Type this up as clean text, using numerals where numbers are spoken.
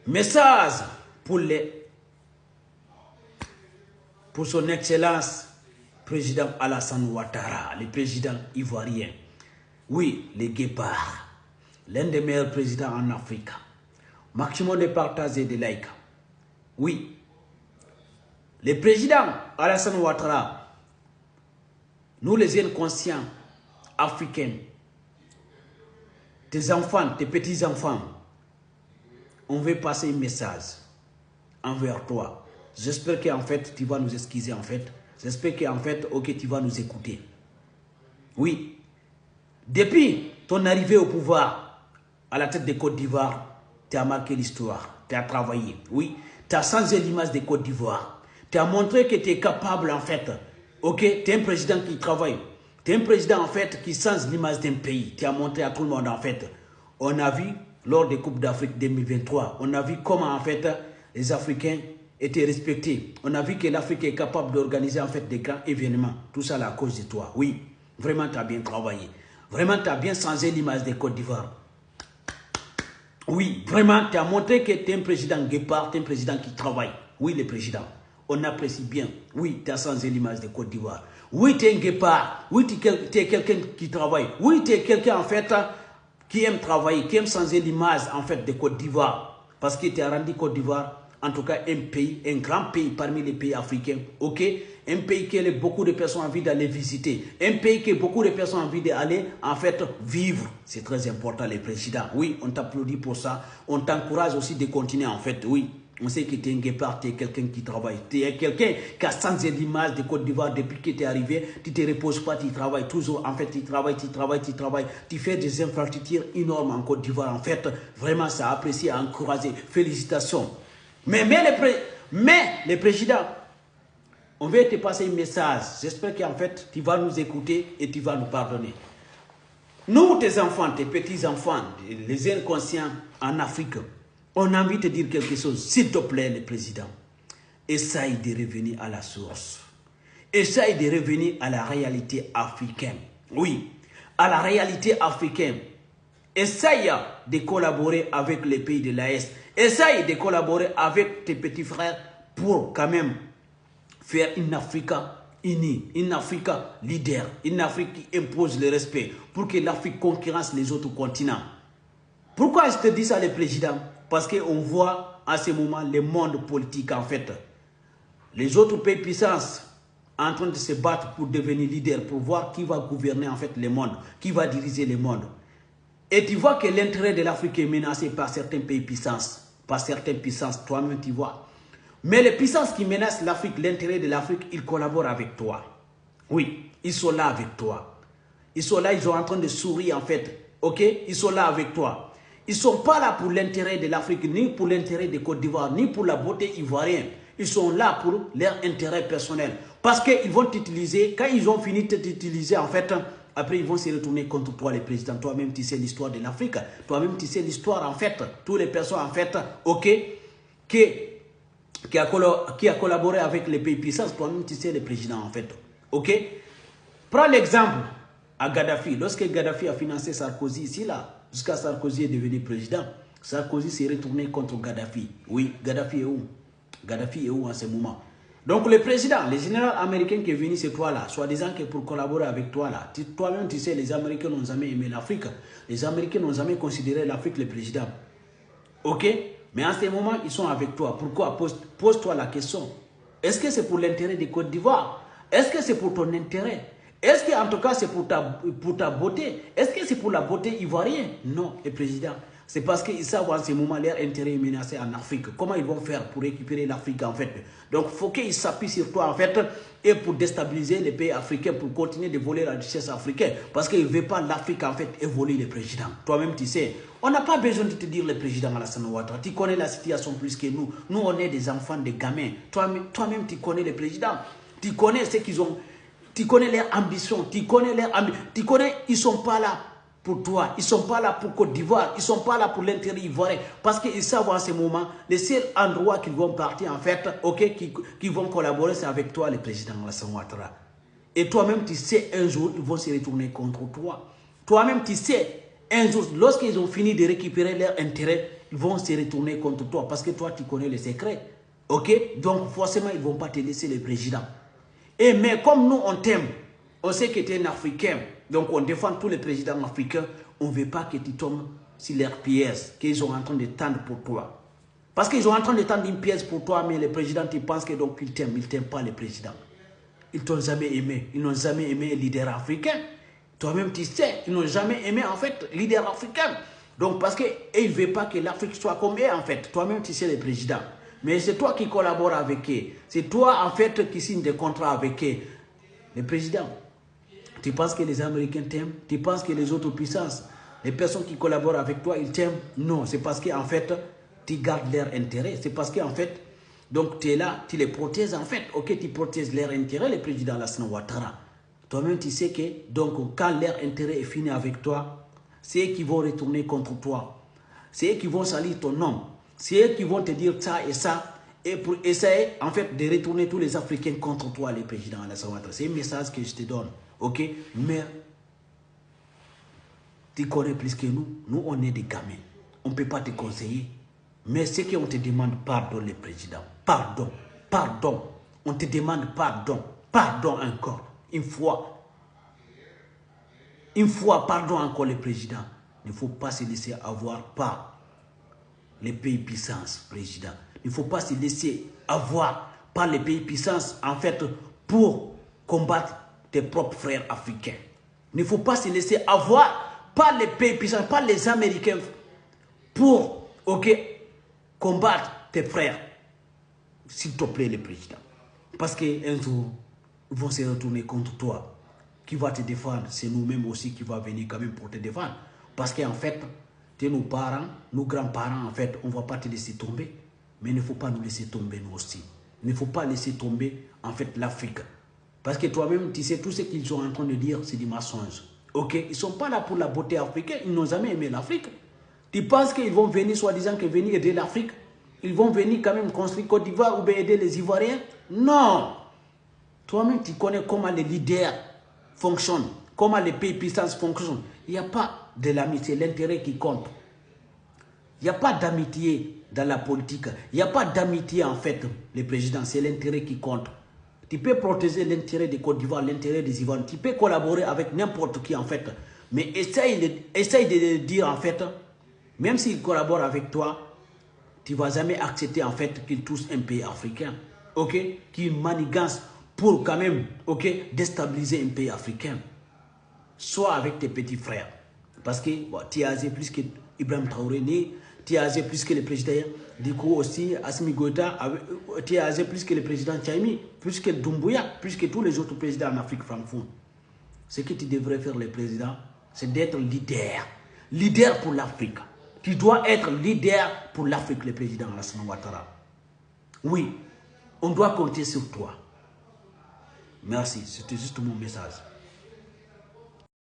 Message pour son excellence, président Alassane Ouattara, le président ivoirien. Oui, les guépards, l'un des meilleurs présidents en Afrique. Maximum de partage et de likes. Oui, le président Alassane Ouattara, nous les inconscients africains, tes enfants, tes petits-enfants, on veut passer un message envers toi. J'espère qu'en fait, tu vas nous excuser en fait. J'espère qu'en fait, ok, tu vas nous écouter. Oui. Depuis ton arrivée au pouvoir, à la tête de Côte d'Ivoire, tu as marqué l'histoire. Tu as travaillé. Oui. Tu as changé l'image de Côte d'Ivoire. Tu as montré que tu es capable en fait. Ok, tu es un président qui travaille. Tu es un président en fait qui change l'image d'un pays. Tu as montré à tout le monde en fait. On a vu lors des Coupes d'Afrique 2023, on a vu comment en fait les Africains étaient respectés. On a vu que l'Afrique est capable d'organiser en fait des grands événements. Tout ça à cause de toi. Oui, vraiment tu as bien travaillé. Vraiment tu as bien changé l'image de Côte d'Ivoire. Oui, vraiment tu as montré que tu es un président guépard, tu es un président qui travaille. Oui, le président. On apprécie bien. Oui, tu as changé l'image de Côte d'Ivoire. Oui, tu es un guépard. Oui, tu es quelqu'un qui travaille. Oui, tu es quelqu'un en fait qui aime travailler, qui aime changer l'image en fait de Côte d'Ivoire. Parce que tu as rendu Côte d'Ivoire, en tout cas un pays, un grand pays parmi les pays africains. Ok? Un pays que beaucoup de personnes ont envie d'aller visiter. Un pays que beaucoup de personnes ont envie d'aller en fait vivre. C'est très important les présidents. Oui, on t'applaudit pour ça. On t'encourage aussi de continuer en fait. Oui. On sait que tu es un guépard, tu es quelqu'un qui travaille. Tu es quelqu'un qui a changé l'image de Côte d'Ivoire depuis que tu es arrivé. Tu ne te reposes pas, tu travailles toujours. En fait, tu travailles. Tu fais des infrastructures énormes en Côte d'Ivoire. En fait, vraiment, ça a apprécié, encouragé. Félicitations. Mais les présidents, on veut te passer un message. J'espère qu'en fait, tu vas nous écouter et tu vas nous pardonner. Nous, tes enfants, tes petits-enfants, les inconscients en Afrique, on a envie de te dire quelque chose. S'il te plaît, le président, essaye de revenir à la source. Essaye de revenir à la réalité africaine. Oui, à la réalité africaine. Essaye de collaborer avec les pays de l'AES. Essaye de collaborer avec tes petits frères pour quand même faire une Afrique unie, une Afrique leader, une Afrique qui impose le respect pour que l'Afrique concurrence les autres continents. Pourquoi je te dis ça, le président? Parce qu'on voit à ce moment le monde politique en fait. Les autres pays puissances en train de se battre pour devenir leader, pour voir qui va gouverner en fait le monde, qui va diriger le monde. Et tu vois que l'intérêt de l'Afrique est menacé par certains pays puissances, par certaines puissances, toi-même tu vois. Mais les puissances qui menacent l'Afrique, l'intérêt de l'Afrique, ils collaborent avec toi. Oui, ils sont là avec toi. Ils sont là, ils sont en train de sourire en fait. Ok? Ils sont là avec toi. Ils ne sont pas là pour l'intérêt de l'Afrique, ni pour l'intérêt de Côte d'Ivoire, ni pour la beauté ivoirienne. Ils sont là pour leur intérêt personnel. Parce qu'ils vont t'utiliser, quand ils ont fini de t'utiliser, en fait, après ils vont se retourner contre toi, les présidents. Toi-même, tu sais l'histoire de l'Afrique. Toi-même, tu sais l'histoire, en fait. Toutes les personnes, en fait, ok, qui a collaboré avec les pays puissants. Toi-même, tu sais les présidents, en fait. Ok? Prends l'exemple à Gaddafi. Lorsque Gaddafi a financé Sarkozy ici, là, jusqu'à Sarkozy est devenu président, Sarkozy s'est retourné contre Gaddafi. Oui, Gaddafi est où? Gaddafi est où en ce moment? Donc le président, le général américain qui est venu chez toi là, soi-disant que pour collaborer avec toi là, toi-même tu sais, les Américains n'ont jamais aimé l'Afrique. Les Américains n'ont jamais considéré l'Afrique le président. Ok? Mais en ce moment, ils sont avec toi. Pourquoi? Pose-toi la question. Est-ce que c'est pour l'intérêt de Côte d'Ivoire? Est-ce que c'est pour ton intérêt? Est-ce qu'en tout cas c'est pour ta beauté? Est-ce que c'est pour la beauté ivoirienne? Non, le président. C'est parce qu'ils savent en ce moment leur intérêt est menacé en Afrique. Comment ils vont faire pour récupérer l'Afrique en fait? Donc il faut qu'ils s'appuient sur toi en fait et pour déstabiliser les pays africains, pour continuer de voler la richesse africaine. Parce qu'ils ne veulent pas l'Afrique en fait évoluer les présidents. Toi-même tu sais, on n'a pas besoin de te dire le président Alassane Ouattara. Tu connais la situation plus que nous. Nous on est des enfants, des gamins. Toi-même tu connais les présidents. Tu connais ce qu'ils ont. Tu connais leurs ambitions, tu connais, ils ne sont pas là pour toi, ils ne sont pas là pour Côte d'Ivoire, ils ne sont pas là pour l'intérêt ivoirien, parce qu'ils savent en ce moment, le seul endroit qu'ils vont partir en fait, ok, qui vont collaborer, c'est avec toi, le président Alassane Ouattara. Et toi-même, tu sais, un jour, ils vont se retourner contre toi. Toi-même, tu sais, un jour, lorsqu'ils ont fini de récupérer leur intérêt, ils vont se retourner contre toi parce que toi, tu connais les secrets. Ok? Donc, forcément, ils ne vont pas te laisser le président. Mais comme nous, on t'aime, on sait que tu es un Africain, donc on défend tous les présidents africains, on ne veut pas que tu tombes sur leurs pièges qu'ils sont en train de tendre pour toi. Parce qu'ils sont en train de tendre une pièce pour toi, mais les présidents, tu penses que donc ils t'aiment. Ils ne t'aiment pas, les présidents. Ils ne t'ont jamais aimé. Ils n'ont jamais aimé les leaders africains. Toi-même, tu sais, ils n'ont jamais aimé, en fait, les leaders africains. Donc, parce qu'ils ne veulent pas que l'Afrique soit comme eux, en fait. Toi-même, tu sais, les présidents. Mais c'est toi qui collabores avec eux. C'est toi, en fait, qui signe des contrats avec eux. Les présidents, tu penses que les Américains t'aiment? Tu penses que les autres puissances, les personnes qui collaborent avec toi, ils t'aiment? Non, c'est parce qu'en fait, tu gardes leur intérêt. C'est parce qu'en fait, donc tu es là, tu les protèges en fait. Ok, tu protèges leur intérêt, le président Alassane Ouattara. Toi-même, tu sais que donc, quand leur intérêt est fini avec toi, c'est eux qui vont retourner contre toi. C'est eux qui vont salir ton nom. C'est eux qui vont te dire ça et ça. Et pour essayer, en fait, de retourner tous les Africains contre toi, les présidents Alassane Ouattara. C'est un message que je te donne. Ok? Mais, tu connais plus que nous. Nous, on est des gamins. On ne peut pas te conseiller. Mais ce qu'on te demande, pardon, les présidents. Pardon. Pardon. On te demande pardon. Pardon encore. Une fois. Une fois, pardon encore, les présidents. Il ne faut pas se laisser avoir par les pays puissances, président. Il ne faut pas se laisser avoir par les pays puissances, en fait, pour combattre tes propres frères africains. Il ne faut pas se laisser avoir par les pays puissants, par les Américains, pour, ok, combattre tes frères. S'il te plaît, le président. Parce qu'un jour, ils vont se retourner contre toi. Qui va te défendre? C'est nous-mêmes aussi qui va venir quand même pour te défendre. Parce qu'en fait, tu es nos parents, nos grands-parents, en fait, on ne va pas te laisser tomber. Mais il ne faut pas nous laisser tomber, nous aussi. Il ne faut pas laisser tomber, en fait, l'Afrique. Parce que toi-même, tu sais, tout ce qu'ils sont en train de dire, c'est des mensonges. Ok? Ils ne sont pas là pour la beauté africaine. Ils n'ont jamais aimé l'Afrique. Tu penses qu'ils vont venir, soi-disant, que venir aider l'Afrique? Ils vont venir quand même construire Côte d'Ivoire ou bien aider les Ivoiriens? Non! Toi-même, tu connais comment les leaders fonctionnent, comment les pays puissances fonctionnent. Il n'y a pas de l'amitié, l'intérêt qui compte. Il n'y a pas d'amitié dans la politique. Il n'y a pas d'amitié, en fait, les présidents. C'est l'intérêt qui compte. Tu peux protéger l'intérêt de Côte d'Ivoire, l'intérêt des Ivoiriens. Tu peux collaborer avec n'importe qui, en fait. Mais essaye de dire, en fait, même s'ils collaborent avec toi, tu ne vas jamais accepter, en fait, qu'ils touchent un pays africain. Ok? Qu'ils manigancent pour quand même, ok, déstabiliser un pays africain. Soit avec tes petits frères. Parce que bon, tu es âgé plus que Ibrahim Traoré, tu es âgé plus que le président. Du coup aussi, Assimi Goïta, tu es âgé plus que le président Tchaimi, plus que Doumbouya, plus que tous les autres présidents en Afrique francophone. Ce que tu devrais faire, le président, c'est d'être leader. Leader pour l'Afrique. Tu dois être leader pour l'Afrique, le président Alassane Ouattara. Oui, on doit compter sur toi. Merci, c'était juste mon message.